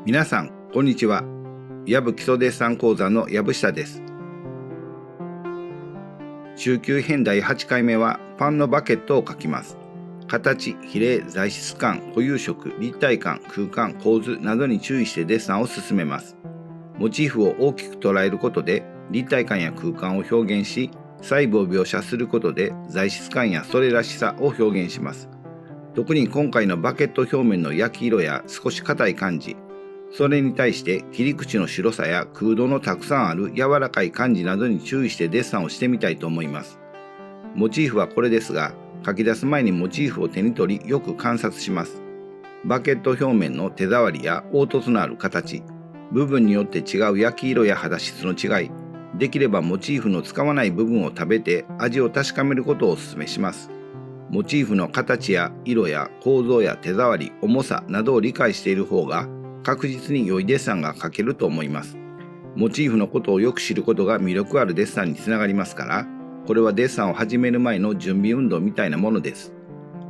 皆さん、こんにちは。藪基礎デッサン講座の藪下です。中級編第8回目はパンのバケットを描きます。形、比例、材質感、固有色、立体感、空間、構図などに注意してデッサンを進めます。モチーフを大きく捉えることで立体感や空間を表現し、細部を描写することで材質感やそれらしさを表現します。特に今回のバケット表面の焼き色や少し硬い感じ、それに対して切り口の白さや空洞のたくさんある柔らかい感じなどに注意してデッサンをしてみたいと思います。モチーフはこれですが、書き出す前にモチーフを手に取りよく観察します。バケット表面の手触りや凹凸のある形、部分によって違う焼き色や肌質の違い、できればモチーフの使わない部分を食べて味を確かめることをお勧めします。モチーフの形や色や構造や手触り、重さなどを理解している方が確実に良いデッサンが描けると思います。モチーフのことをよく知ることが魅力あるデッサンにつながりますから、これはデッサンを始める前の準備運動みたいなものです。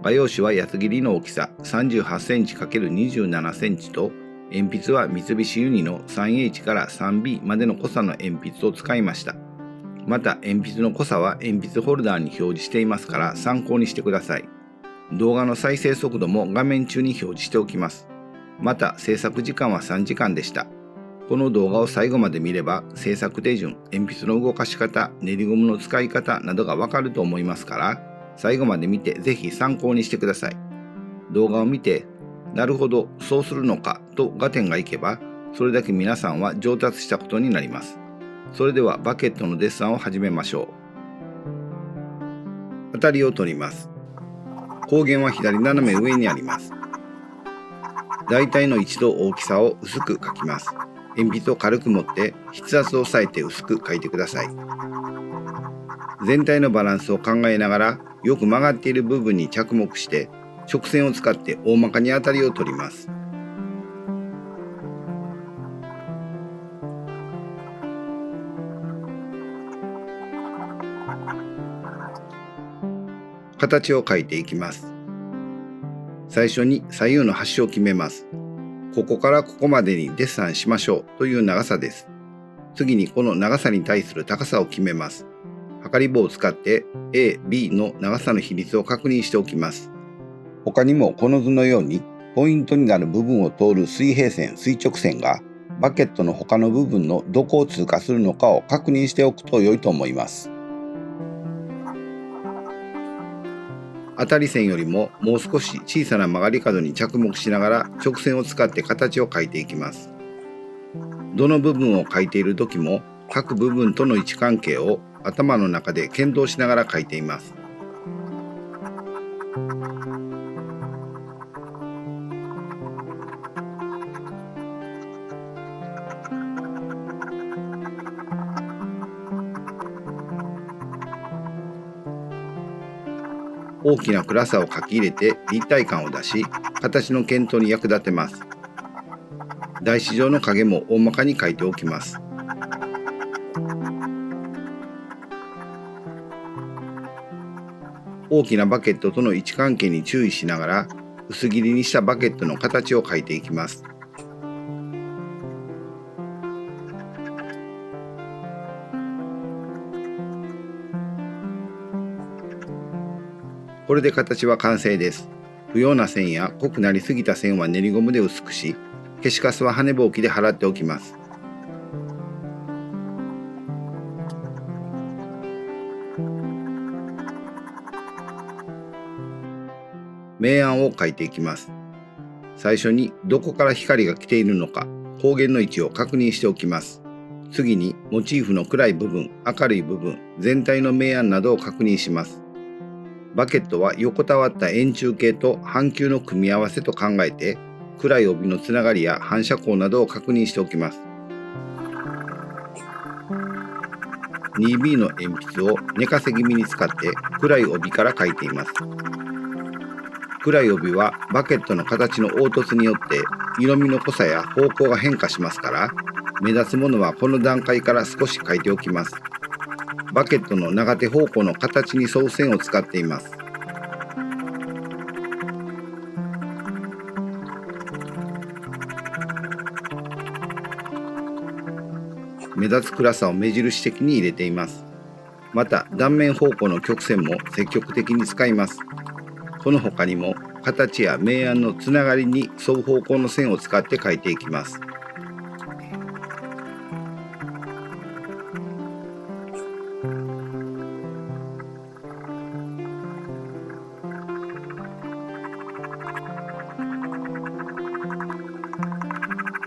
画用紙は八つ切りの大きさ 38cm×27 センチと、鉛筆は三菱ユニの 3H から 3B までの濃さの鉛筆を使いました。また鉛筆の濃さは鉛筆ホルダーに表示していますから参考にしてください。動画の再生速度も画面中に表示しておきます。また制作時間は3時間でした。この動画を最後まで見れば制作手順、鉛筆の動かし方、練りゴムの使い方などがわかると思いますから、最後まで見てぜひ参考にしてください。動画を見て、なるほど、そうするのかと合点がいけば、それだけ皆さんは上達したことになります。それではバケットのデッサンを始めましょう。当たりを取ります。光源は左斜め上にあります。大体の位置と大きさを薄く描きます。鉛筆を軽く持って筆圧を抑えて薄く描いてください。全体のバランスを考えながらよく曲がっている部分に着目して直線を使って大まかに当たりを取ります。形を描いていきます。最初に左右の端を決めます。ここからここまでにデッサンしましょうという長さです。次にこの長さに対する高さを決めます。測り棒を使って A、B の長さの比率を確認しておきます。他にもこの図のようにポイントになる部分を通る水平線、垂直線がバケットの他の部分のどこを通過するのかを確認しておくと良いと思います。当たり線よりももう少し小さな曲がり角に着目しながら直線を使って形を描いていきます。どの部分を描いている時も各部分との位置関係を頭の中で検討しながら描いています。大きな暗さを描き入れて立体感を出し、形の検討に役立てます。台紙状の影も大まかに描いておきます。大きなバケットとの位置関係に注意しながら、薄切りにしたバケットの形を描いていきます。これで形は完成です。不要な線や濃くなりすぎた線は練りゴムで薄くし、消しカスは跳ねぼうきで払っておきます。明暗を描いていきます。最初にどこから光が来ているのか、光源の位置を確認しておきます。次にモチーフの暗い部分、明るい部分、全体の明暗などを確認します。バケットは横たわった円柱形と半球の組み合わせと考えて、暗い帯のつながりや反射光などを確認しておきます。2B の鉛筆を寝かせ気味に使って暗い帯から描いています。暗い帯はバケットの形の凹凸によって色味の濃さや方向が変化しますから、目立つものはこの段階から少し描いておきます。バケットの長手方向の形に沿う線を使っています。目立つ暗さを目印的に入れています。また断面方向の曲線も積極的に使います。この他にも形や明暗のつながりに沿う方向の線を使って描いていきます。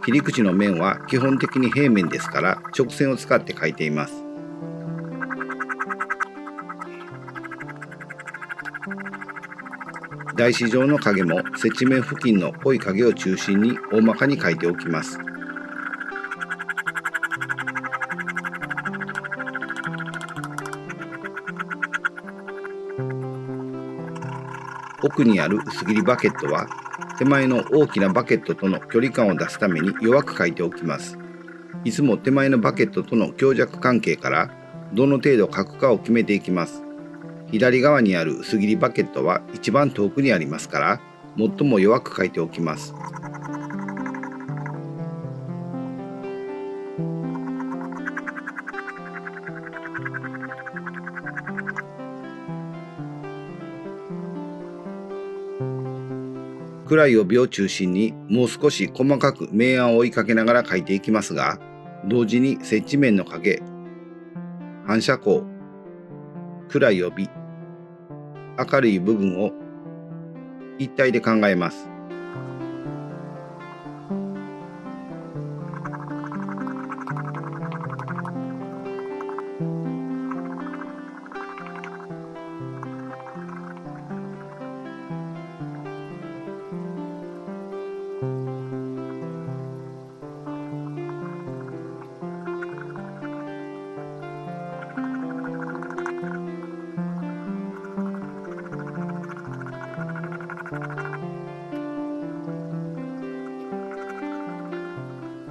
切り口の面は基本的に平面ですから直線を使って描いています。台紙状の影も接地面付近の濃い影を中心に大まかに描いておきます。奥にある薄切りバケットは手前の大きなバケットとの距離感を出すために弱く描いておきます。いつも手前のバケットとの強弱関係からどの程度描くかを決めていきます。左側にある薄切りバケットは一番遠くにありますから最も弱く描いておきます。暗い帯を中心にもう少し細かく明暗を追いかけながら描いていきますが、同時に接地面の影、反射光、暗い帯、明るい部分を一体で考えます。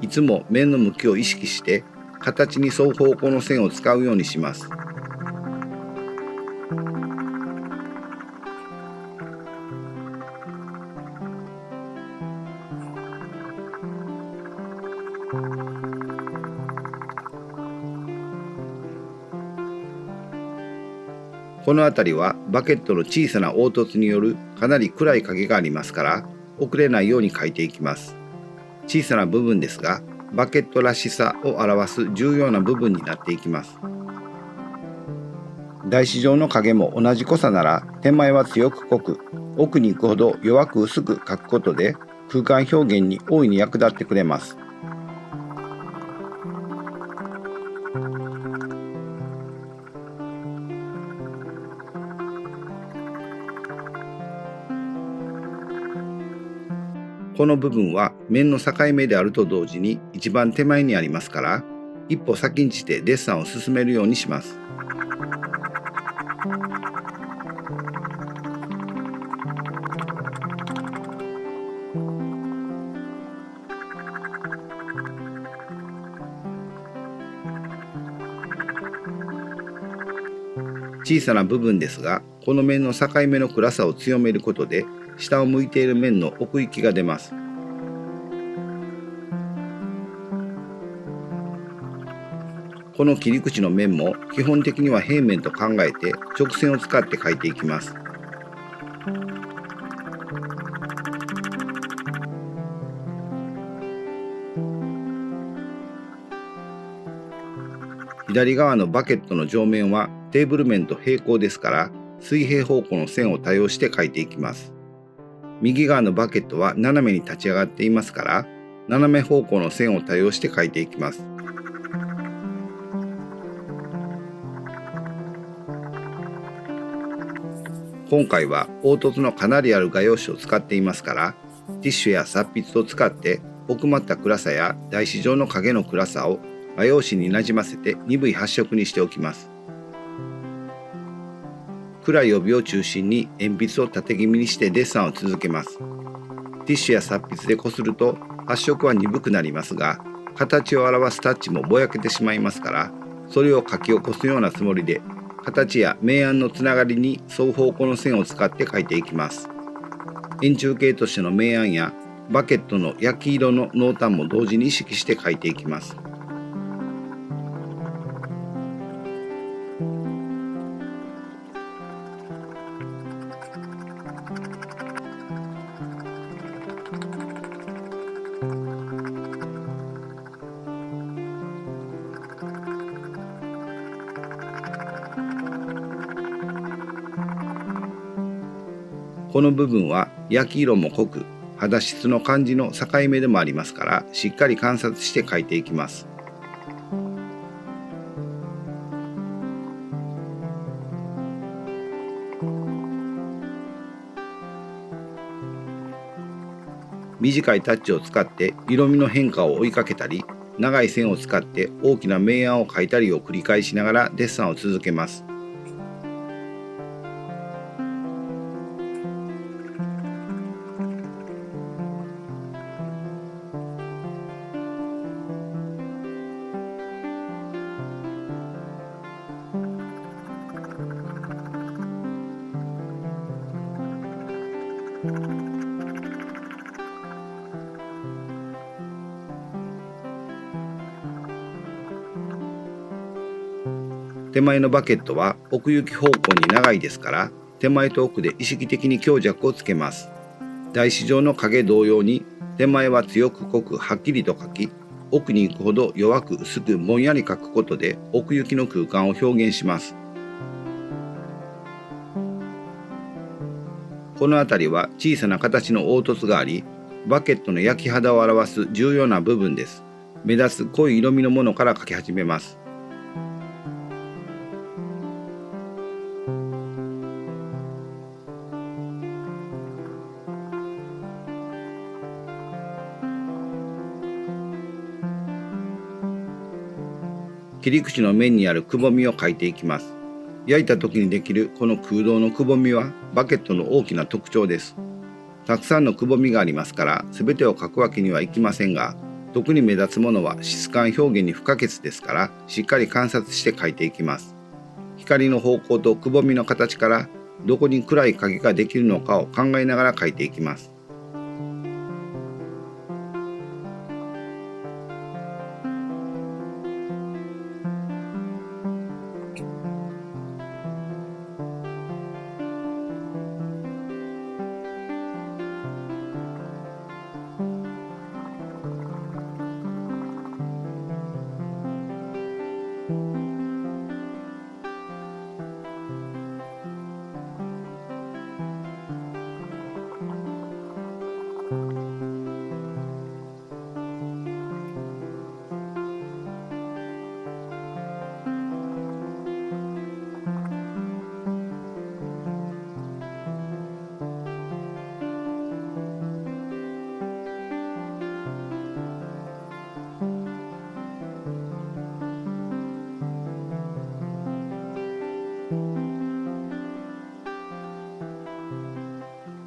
いつも面の向きを意識して形に沿う方向の線を使うようにします。この辺りはバケットの小さな凹凸によるかなり暗い影がありますから遅れないように描いていきます。小さな部分ですがバケットらしさを表す重要な部分になっていきます。台紙状の影も同じ濃さなら手前は強く濃く奥に行くほど弱く薄く描くことで空間表現に大いに役立ってくれます。この部分は面の境目であると同時に一番手前にありますから一歩先んじてデッサンを進めるようにします。小さな部分ですがこの面の境目の暗さを強めることで下を向いている面の奥行きが出ます。この切り口の面も基本的には平面と考えて直線を使って描いていきます。左側のバケットの上面はテーブル面と平行ですから水平方向の線を多用して描いていきます。右側のバケットは斜めに立ち上がっていますから斜め方向の線を多用して描いていきます。今回は凹凸のかなりある画用紙を使っていますからティッシュや刷筆を使って奥まった暗さや台紙上の影の暗さを画用紙になじませて鈍い発色にしておきます。暗い帯を中心に鉛筆を縦気味にしてデッサンを続けます。ティッシュや刷筆でこすると発色は鈍くなりますが、形を表すタッチもぼやけてしまいますから、それを書き起こすようなつもりで形や明暗のつながりに沿う方向の線を使って描いていきます。円柱形としての明暗やバケットの焼き色の濃淡も同時に意識して描いていきます。この部分は焼き色も濃く肌質の感じの境目でもありますから、しっかり観察して描いていきます。短いタッチを使って色味の変化を追いかけたり、長い線を使って大きな明暗を描いたりを繰り返しながらデッサンを続けます。手前のバケットは奥行き方向に長いですから、手前と奥で意識的に強弱をつけます。台紙上の影同様に手前は強く濃くはっきりと描き、奥に行くほど弱く薄くぼんやり描くことで奥行きの空間を表現します。この辺りは小さな形の凹凸があり、バケットの焼き肌を表す重要な部分です。目立つ濃い色味のものから描き始めます。切り口の面にあるくぼみを描いていきます。焼いた時にできるこの空洞のくぼみはバケットの大きな特徴です。たくさんのくぼみがありますから全てを描くわけにはいきませんが、特に目立つものは質感表現に不可欠ですから、しっかり観察して描いていきます。光の方向とくぼみの形からどこに暗い影ができるのかを考えながら描いていきます。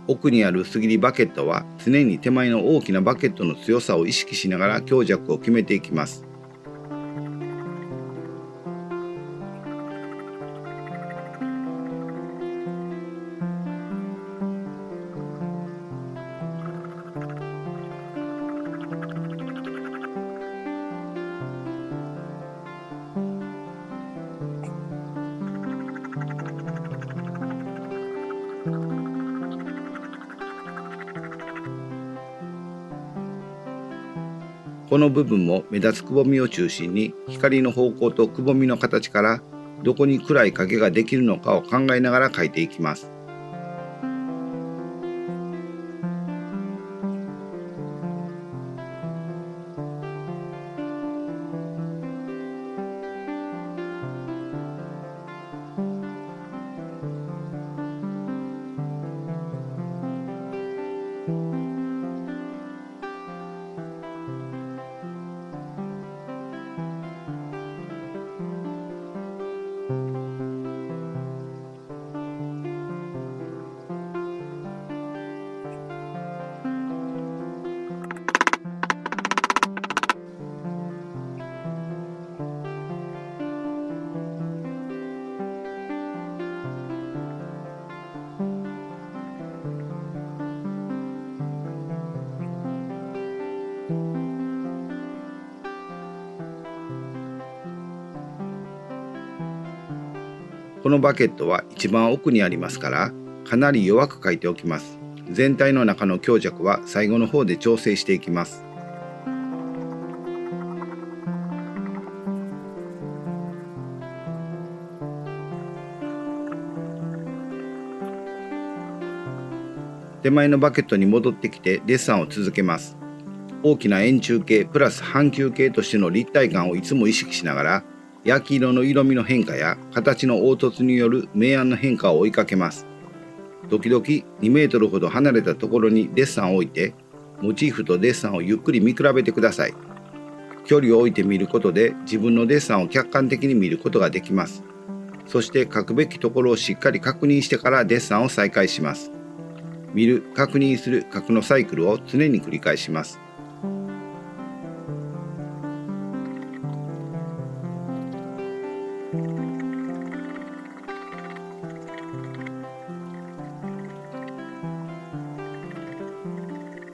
奥にある薄切りバケットは常に手前の大きなバケットの強さを意識しながら強弱を決めていきます。この部分も目立つくぼみを中心に光の方向とくぼみの形からどこに暗い影ができるのかを考えながら描いていきます。このバケットは一番奥にありますから、かなり弱く描いておきます。全体の中の強弱は最後の方で調整していきます。手前のバケットに戻ってきてデッサンを続けます。大きな円柱形プラス半球形としての立体感をいつも意識しながら、焼き色の色味の変化や形の凹凸による明暗の変化を追いかけます。時々2メートルほど離れたところにデッサンを置いて、モチーフとデッサンをゆっくり見比べてください。距離を置いてみることで自分のデッサンを客観的に見ることができます。そして書くべきところをしっかり確認してからデッサンを再開します。見る、確認する、書くのサイクルを常に繰り返します。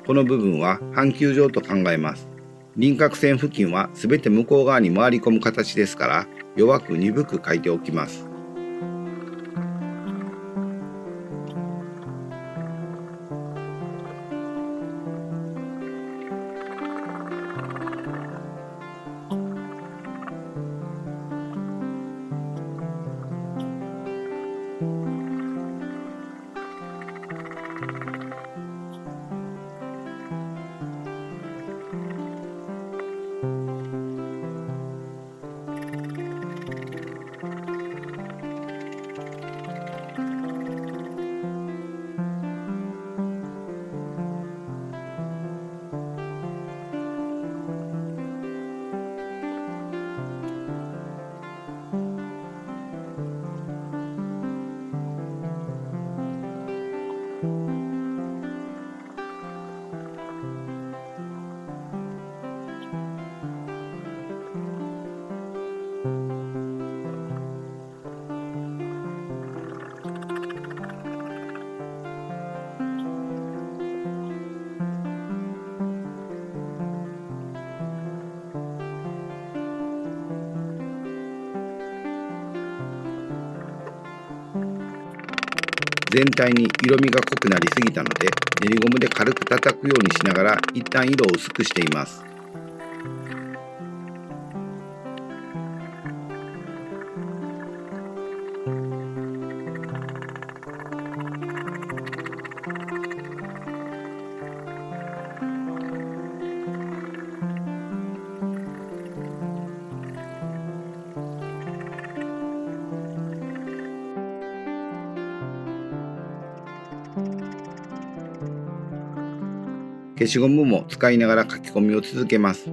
この部分は半球状と考えます。輪郭線付近はすべて向こう側に回り込む形ですから、弱く鈍く書いておきます。全体に色味が濃くなりすぎたので、練りゴムで軽く叩くようにしながら一旦色を薄くしています。消しゴムも使いながら書き込みを続けます。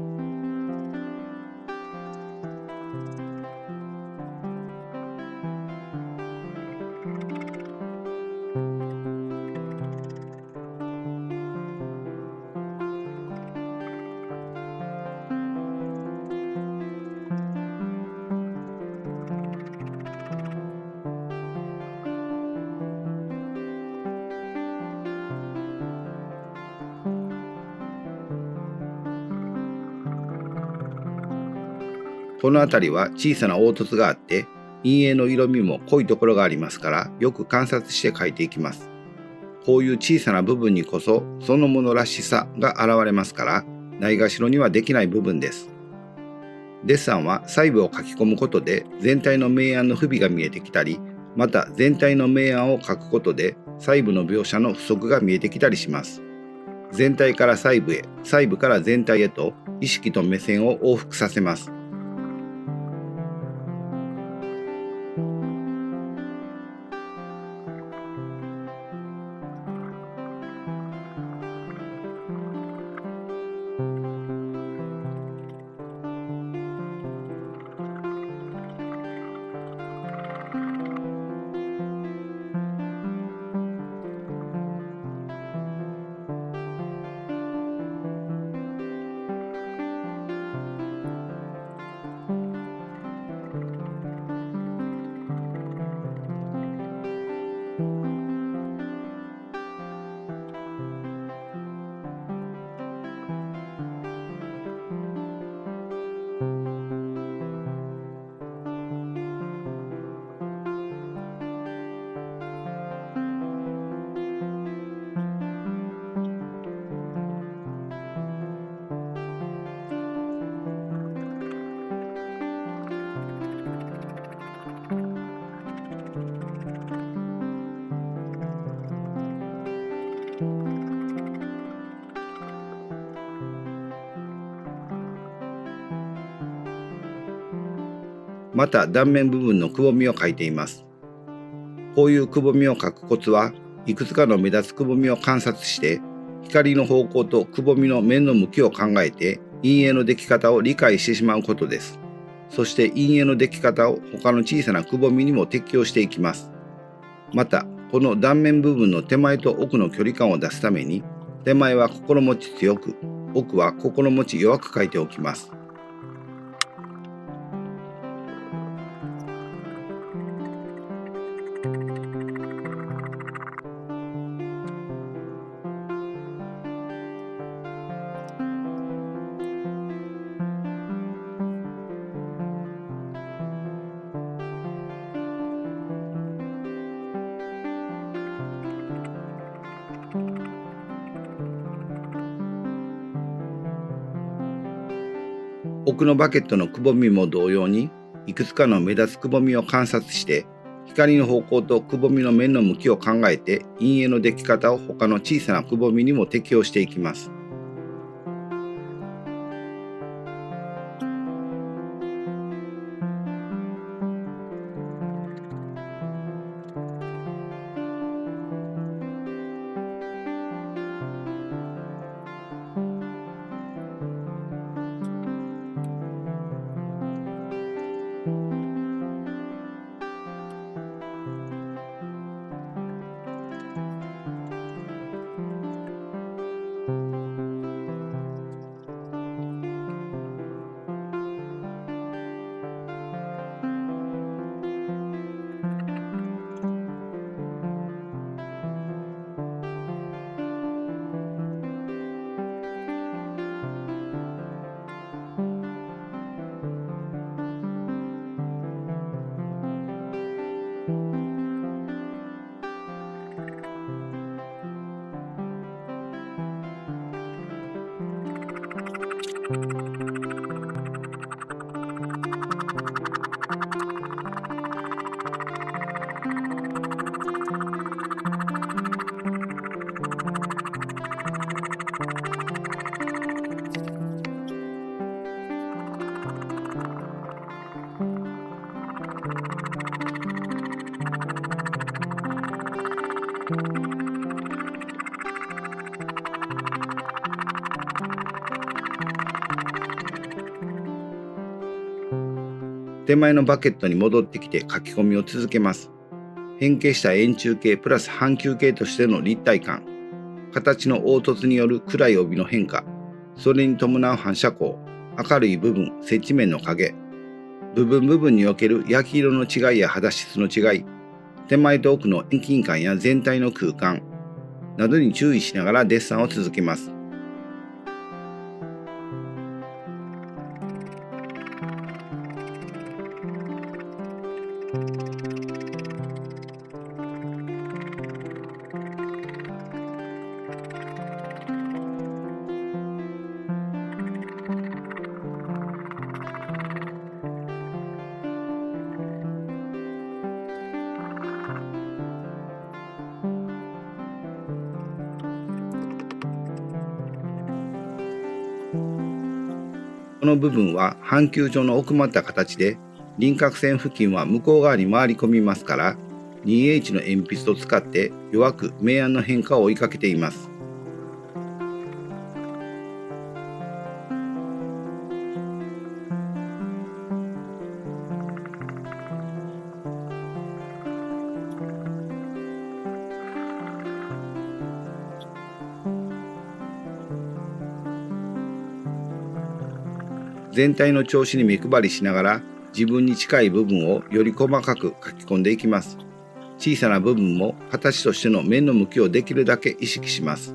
この辺りは小さな凹凸があって、陰影の色味も濃いところがありますから、よく観察して描いていきます。こういう小さな部分にこそそのものらしさが現れますから、ないがしろにはできない部分です。デッサンは細部を書き込むことで全体の明暗の不備が見えてきたり、また全体の明暗を書くことで細部の描写の不足が見えてきたりします。全体から細部へ、細部から全体へと意識と目線を往復させます。また断面部分のくぼみを描いています。こういうくぼみを描くコツは、いくつかの目立つくぼみを観察して、光の方向とくぼみの面の向きを考えて、陰影のでき方を理解してしまうことです。そして陰影のでき方を他の小さなくぼみにも適用していきます。また、この断面部分の手前と奥の距離感を出すために、手前は心持ち強く、奥は心持ち弱く描いておきます。奥のバケットのくぼみも同様に、いくつかの目立つくぼみを観察して、光の方向とくぼみの面の向きを考えて、陰影のでき方を他の小さなくぼみにも適用していきます。手前のバケットに戻ってきて書き込みを続けます。変形した円柱形プラス半球形としての立体感、形の凹凸による暗い帯の変化、それに伴う反射光、明るい部分、接地面の影、部分における焼き色の違いや肌質の違い、手前と奥の遠近感や全体の空間などに注意しながらデッサンを続けます。この部分は半球状の奥まった形で、輪郭線付近は向こう側に回り込みますから、2H の鉛筆を使って弱く明暗の変化を追いかけています。全体の調子に目配りしながら、自分に近い部分をより細かく書き込んでいきます。小さな部分も形としての面の向きをできるだけ意識します。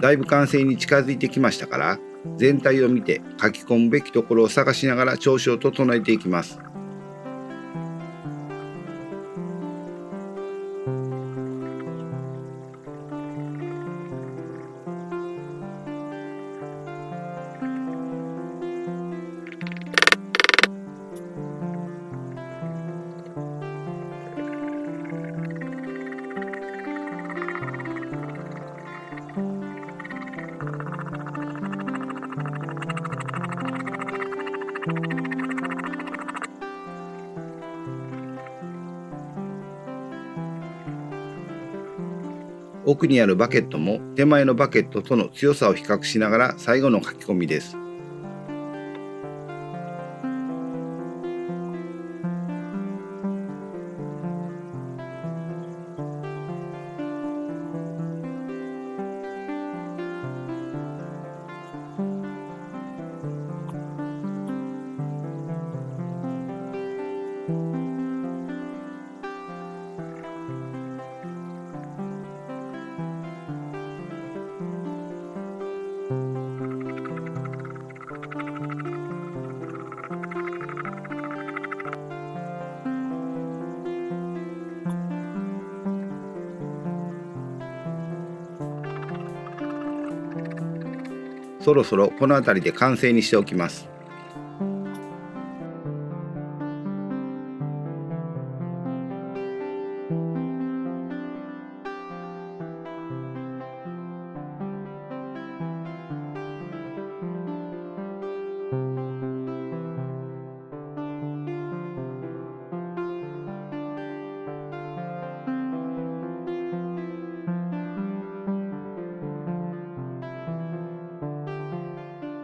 だいぶ完成に近づいてきましたから、全体を見て書き込むべきところを探しながら調子を整えていきます。奥にあるバケットも手前のバケットとの強さを比較しながら最後の書き込みです。そろそろこの辺りで完成にしておきます。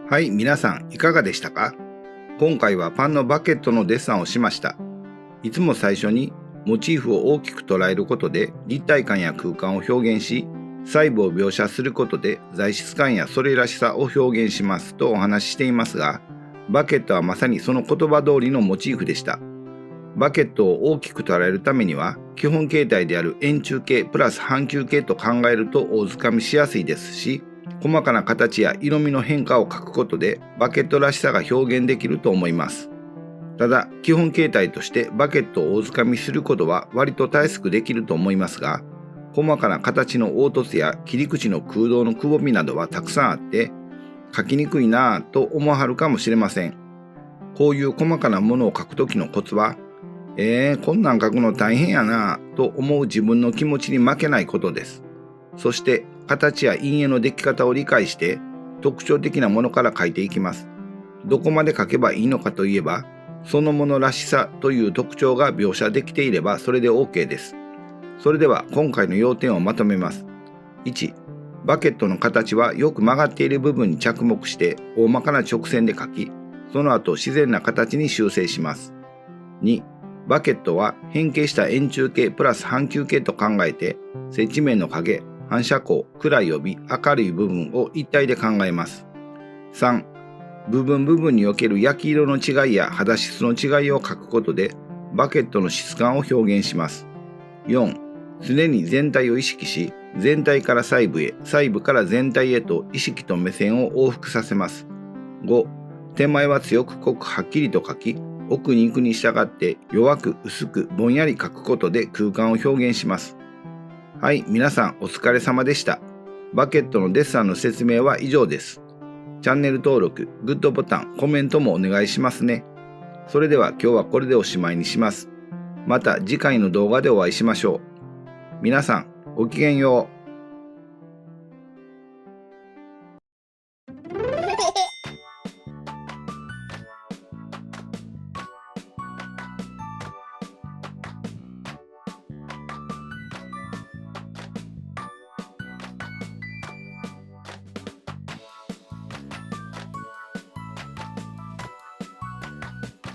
はい、皆さんいかがでしたか？今回はパンのバケットのデッサンをしました。いつも最初にモチーフを大きく捉えることで立体感や空間を表現し、細部を描写することで材質感やそれらしさを表現しますとお話ししていますが、バケットはまさにその言葉通りのモチーフでした。バケットを大きく捉えるためには、基本形態である円柱形プラス半球形と考えると大掴みしやすいですし、細かな形や色味の変化を描くことでバケットらしさが表現できると思います。ただ、基本形態としてバケットを大掴みすることは割とたやすくできると思いますが、細かな形の凹凸や切り口の空洞のくぼみなどはたくさんあって描きにくいなぁと思わはるかもしれません。こういう細かなものを描くときのコツは、こんなん描くの大変やなぁと思う自分の気持ちに負けないことです。そして形や陰影のでき方を理解して特徴的なものから描いていきます。どこまで描けばいいのかといえば、そのものらしさという特徴が描写できていればそれで OK です。それでは今回の要点をまとめます。1、バケットの形はよく曲がっている部分に着目して大まかな直線で描き、その後自然な形に修正します。2、バケットは変形した円柱形プラス半球形と考えて、接地面の影、反射光、暗い帯、明るい部分を一体で考えます。3、部分における焼き色の違いや肌質の違いを描くことでバケットの質感を表現します。4、常に全体を意識し、全体から細部へ、細部から全体へと意識と目線を往復させます。5、手前は強く濃くはっきりと描き、奥に行くに従って弱く薄くぼんやり描くことで空間を表現します。はい、皆さんお疲れ様でした。バケットのデッサンの説明は以上です。チャンネル登録、グッドボタン、コメントもお願いしますね。それでは今日はこれでおしまいにします。また次回の動画でお会いしましょう。皆さん、ごきげんよう。